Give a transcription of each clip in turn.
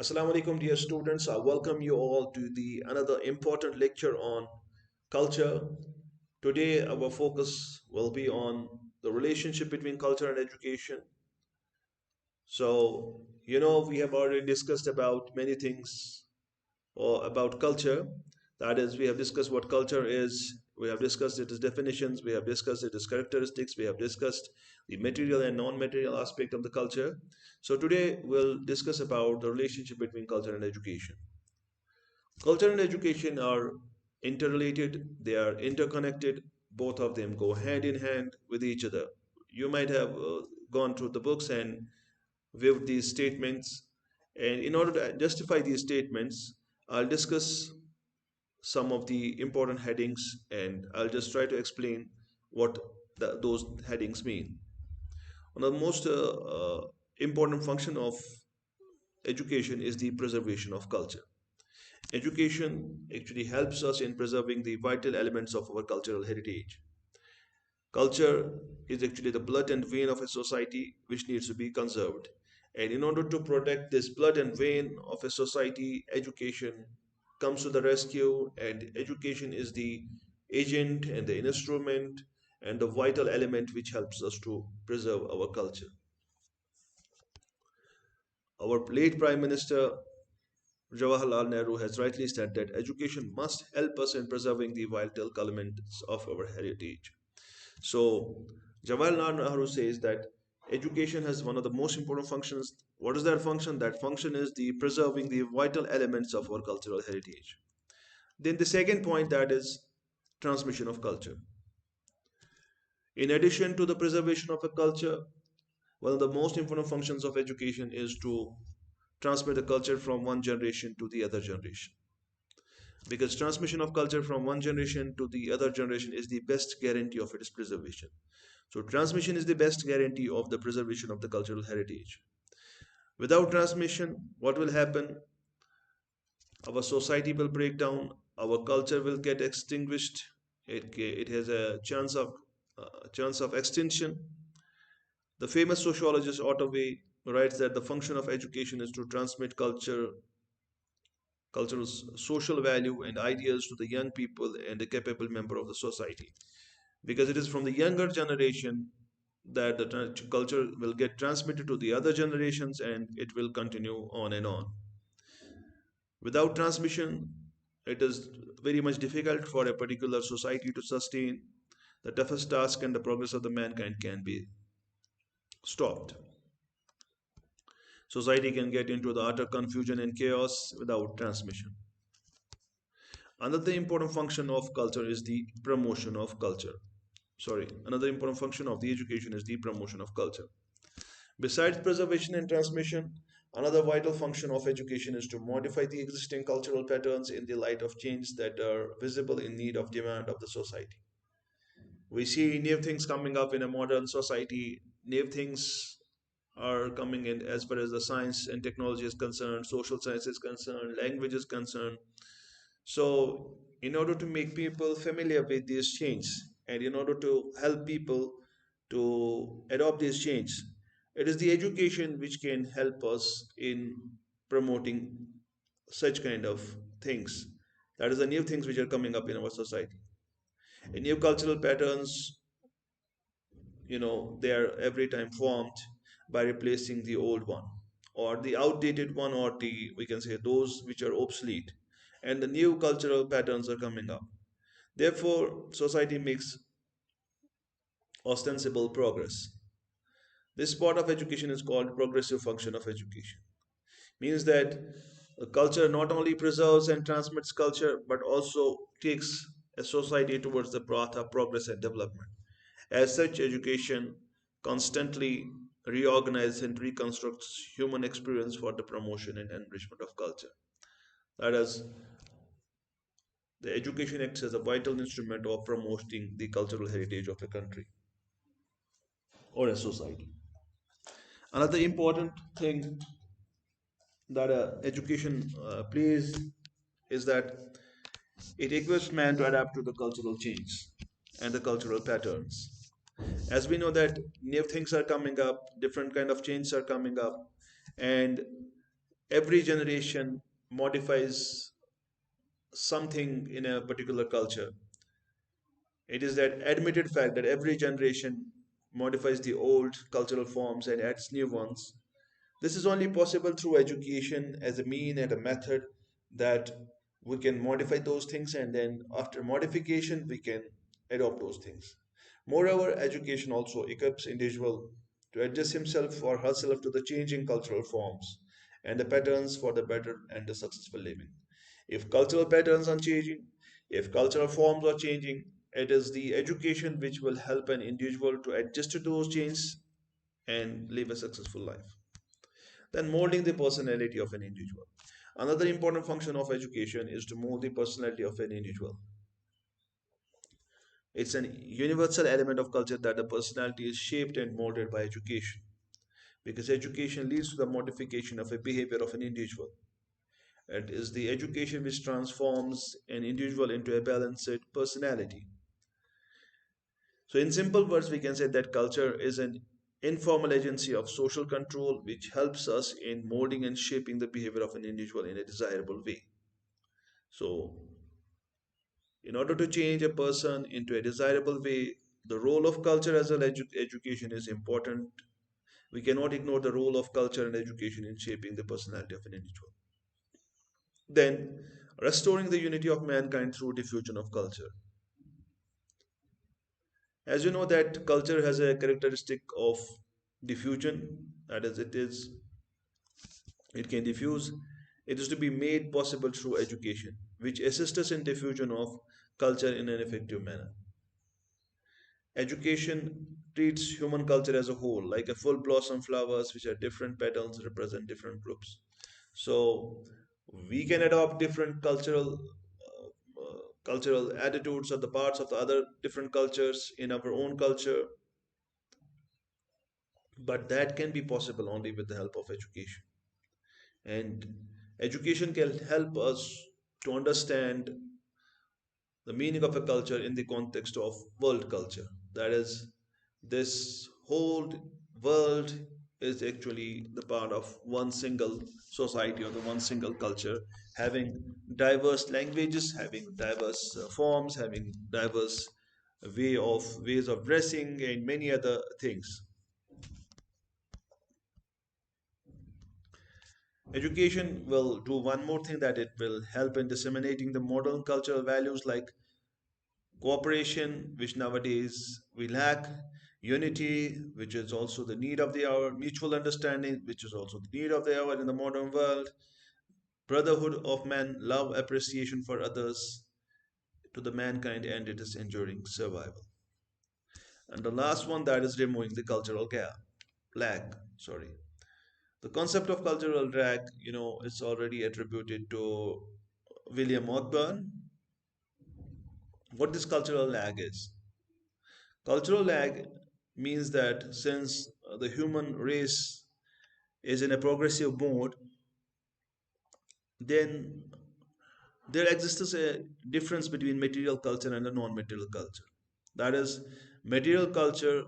Assalamu alaikum, dear students. I welcome you all to the another important lecture on culture. Today, our focus will be on the relationship between culture and education. We have already discussed about many things or about culture. That is, we have discussed what culture is, we have discussed its definitions, we have discussed its characteristics, we have discussed the material and non-material aspect of the culture. So today we'll discuss about the relationship between culture and education. Culture and education are interrelated, they are interconnected, both of them go hand in hand with each other. You might have gone through the books and viewed these statements, and in order to justify these statements, I'll discuss some of the important headings and I'll just try to explain what those headings mean. One of the most important function of education is the preservation of culture. Education actually helps us in preserving the vital elements of our cultural heritage. Culture is actually the blood and vein of a society which needs to be conserved. And in order to protect this blood and vein of a society, education comes to the rescue, and education is the agent and the instrument and the vital element which helps us to preserve our culture. Our late Prime Minister Jawaharlal Nehru has rightly said that education must help us in preserving the vital elements of our heritage. So, Jawaharlal Nehru says that education has one of the most important functions. What is that function? That function is the preserving the vital elements of our cultural heritage. Then the second point, that is transmission of culture. In addition to the preservation of a culture, one of the most important functions of education is to transmit the culture from one generation to the other generation. Because transmission of culture from one generation to the other generation is the best guarantee of its preservation. So, transmission is the best guarantee of the preservation of the cultural heritage. Without transmission, what will happen? Our society will break down, our culture will get extinguished, it has a chance of extinction. The famous sociologist Ottaway writes that the function of education is to transmit cultural social value and ideas to the young people and the capable member of the society, because it is from the younger generation that the culture will get transmitted to the other generations and it will continue on and on. Without transmission, it is very much difficult for a particular society to sustain. The toughest task and the progress of the mankind can be stopped. Society can get into the utter confusion and chaos without transmission. Another important function of culture is the promotion of culture. Another important function of the education is the promotion of culture. Besides preservation and transmission, another vital function of education is to modify the existing cultural patterns in the light of change that are visible in need of demand of the society. We see new things coming up in a modern society. New things are coming in as far as the science and technology is concerned, social science is concerned, language is concerned. So, in order to make people familiar with these changes and in order to help people to adopt these changes, it is the education which can help us in promoting such kind of things. That is the new things which are coming up in our society. And new cultural patterns, they are every time formed by replacing the old one or the outdated one, or the we can say those which are obsolete, and the new cultural patterns are coming up. Therefore, society makes ostensible progress. This part of education is called progressive function of education. Means that a culture not only preserves and transmits culture but also takes a society towards the path of progress and development. As such, education constantly reorganizes and reconstructs human experience for the promotion and enrichment of culture. That is, the education acts as a vital instrument of promoting the cultural heritage of a country or a society. Another important thing that education plays is that it equips man to adapt to the cultural change and the cultural patterns. As we know that new things are coming up, different kind of changes are coming up, and every generation modifies something in a particular culture. It is that admitted fact that every generation modifies the old cultural forms and adds new ones. This is only possible through education as a mean and a method that we can modify those things, and then after modification we can adopt those things. Moreover, education also equips individual to adjust himself or herself to the changing cultural forms and the patterns for the better and the successful living. If cultural patterns are changing, if cultural forms are changing, it is the education which will help an individual to adjust to those changes and live a successful life. Then molding the personality of an individual. Another important function of education is to mold the personality of an individual. It's an universal element of culture that the personality is shaped and molded by education, because education leads to the modification of a behavior of an individual. It is the education which transforms an individual into a balanced personality. So, in simple words, we can say that culture is an informal agency of social control which helps us in molding and shaping the behavior of an individual in a desirable way. So, in order to change a person into a desirable way, the role of culture as well as education is important. We cannot ignore the role of culture and education in shaping the personality of an individual. Then, restoring the unity of mankind through diffusion of culture. As you know that culture has a characteristic of diffusion, that is, it can diffuse. It is to be made possible through education, which assists us in diffusion of culture in an effective manner. Education treats human culture as a whole, like a full blossom flowers, which are different petals represent different groups. So we can adopt different cultural attitudes or the parts of the other different cultures in our own culture, but that can be possible only with the help of education. And education can help us to understand the meaning of a culture in the context of world culture. That is, this whole world is actually the part of one single society or the one single culture, having diverse languages, having diverse forms, having diverse ways of dressing, and many other things. Education will do one more thing, that it will help in disseminating the modern cultural values like cooperation, which nowadays we lack, unity, which is also the need of the hour, mutual understanding, which is also the need of the hour in the modern world, brotherhood of man, love, appreciation for others to the mankind, and it is enduring survival. And the last one, that is removing the cultural gap, lag, sorry. The concept of cultural lag, it's already attributed to William Ogburn. What this cultural lag is? Cultural lag means that since the human race is in a progressive mode, then there exists a difference between material culture and a non-material culture. That is, material culture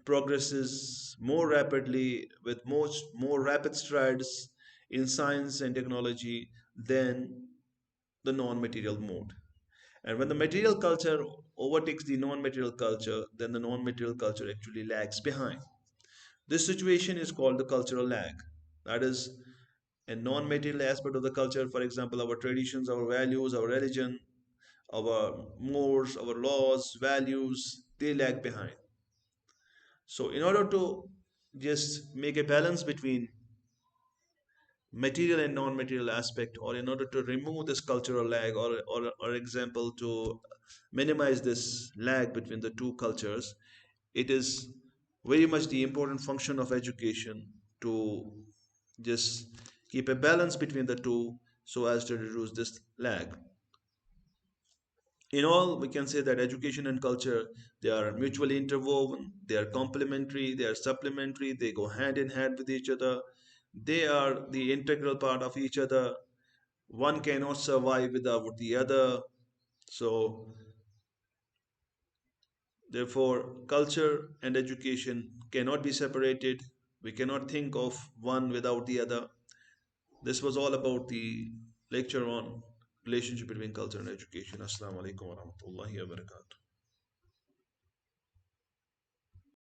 progresses more rapidly with more rapid strides in science and technology than the non-material mode. And when the material culture overtakes the non-material culture, then the non-material culture actually lags behind. This situation is called the cultural lag. That is a non material aspect of the culture, for example, our traditions, our values, our religion, our mores, our laws, values, they lag behind. So, in order to just make a balance between material and non-material aspect, or in order to remove this cultural lag, or example to minimize this lag between the two cultures, it is very much the important function of education to just keep a balance between the two so as to reduce this lag. In all, we can say that education and culture, they are mutually interwoven, they are complementary, they are supplementary, they go hand in hand with each other, they are the integral part of each other. One cannot survive without the other. So therefore, culture and education cannot be separated. We cannot think of one without the other. This was all about the lecture on relationship between culture and education. Assalamu alaikum wa rahmatullahi wa barakatuh.